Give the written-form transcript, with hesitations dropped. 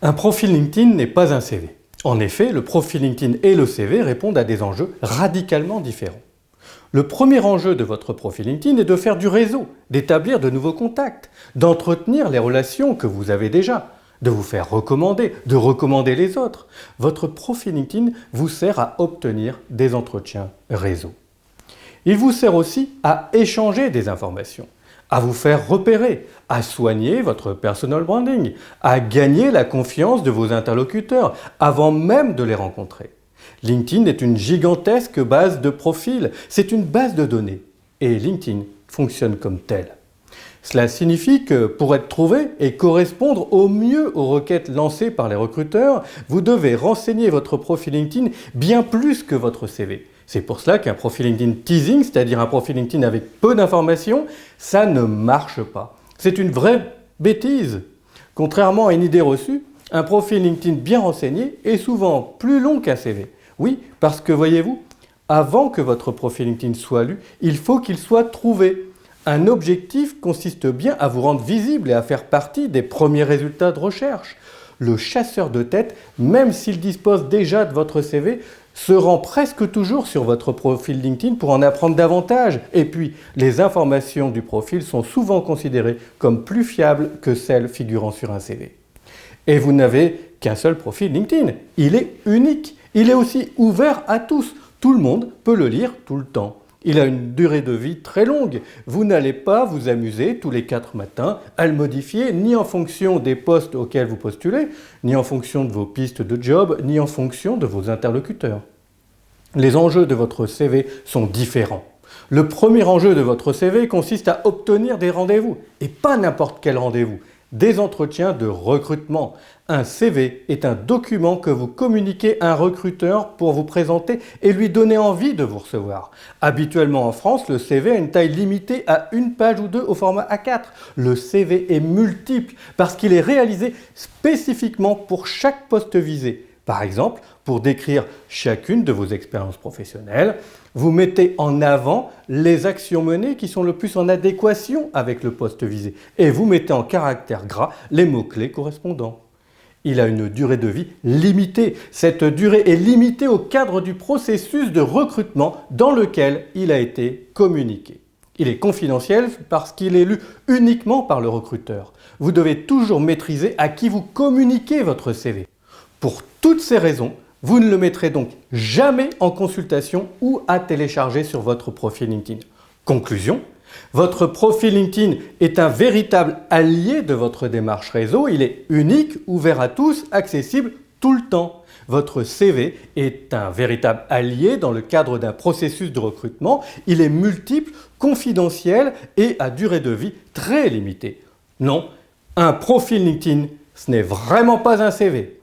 Un profil LinkedIn n'est pas un CV. En effet, le profil LinkedIn et le CV répondent à des enjeux radicalement différents. Le premier enjeu de votre profil LinkedIn est de faire du réseau, d'établir de nouveaux contacts, d'entretenir les relations que vous avez déjà, de vous faire recommander, de recommander les autres. Votre profil LinkedIn vous sert à obtenir des entretiens réseau. Il vous sert aussi à échanger des informations, à vous faire repérer, à soigner votre personal branding, à gagner la confiance de vos interlocuteurs avant même de les rencontrer. LinkedIn est une gigantesque base de profils, c'est une base de données et LinkedIn fonctionne comme tel. Cela signifie que pour être trouvé et correspondre au mieux aux requêtes lancées par les recruteurs, vous devez renseigner votre profil LinkedIn bien plus que votre CV. C'est pour cela qu'un profil LinkedIn teasing, c'est-à-dire un profil LinkedIn avec peu d'informations, ça ne marche pas. C'est une vraie bêtise. Contrairement à une idée reçue, un profil LinkedIn bien renseigné est souvent plus long qu'un CV. Oui, parce que voyez-vous, avant que votre profil LinkedIn soit lu, il faut qu'il soit trouvé. Un objectif consiste bien à vous rendre visible et à faire partie des premiers résultats de recherche. Le chasseur de tête, même s'il dispose déjà de votre CV, se rend presque toujours sur votre profil LinkedIn pour en apprendre davantage. Et puis, les informations du profil sont souvent considérées comme plus fiables que celles figurant sur un CV. Et vous n'avez qu'un seul profil LinkedIn. Il est unique. Il est aussi ouvert à tous. Tout le monde peut le lire tout le temps. Il a une durée de vie très longue. Vous n'allez pas vous amuser tous les 4 matins à le modifier, ni en fonction des postes auxquels vous postulez, ni en fonction de vos pistes de job, ni en fonction de vos interlocuteurs. Les enjeux de votre CV sont différents. Le premier enjeu de votre CV consiste à obtenir des rendez-vous, et pas n'importe quel rendez-vous, des entretiens de recrutement. Un CV est un document que vous communiquez à un recruteur pour vous présenter et lui donner envie de vous recevoir. Habituellement en France, le CV a une taille limitée à 1 page ou 2 au format A4. Le CV est multiple parce qu'il est réalisé spécifiquement pour chaque poste visé. Par exemple, pour décrire chacune de vos expériences professionnelles, vous mettez en avant les actions menées qui sont le plus en adéquation avec le poste visé et vous mettez en caractères gras les mots-clés correspondants. Il a une durée de vie limitée. Cette durée est limitée au cadre du processus de recrutement dans lequel il a été communiqué. Il est confidentiel parce qu'il est lu uniquement par le recruteur. Vous devez toujours maîtriser à qui vous communiquez votre CV. Pour toutes ces raisons, vous ne le mettrez donc jamais en consultation ou à télécharger sur votre profil LinkedIn. Conclusion, votre profil LinkedIn est un véritable allié de votre démarche réseau. Il est unique, ouvert à tous, accessible tout le temps. Votre CV est un véritable allié dans le cadre d'un processus de recrutement. Il est multiple, confidentiel et à durée de vie très limitée. Non, un profil LinkedIn, ce n'est vraiment pas un CV.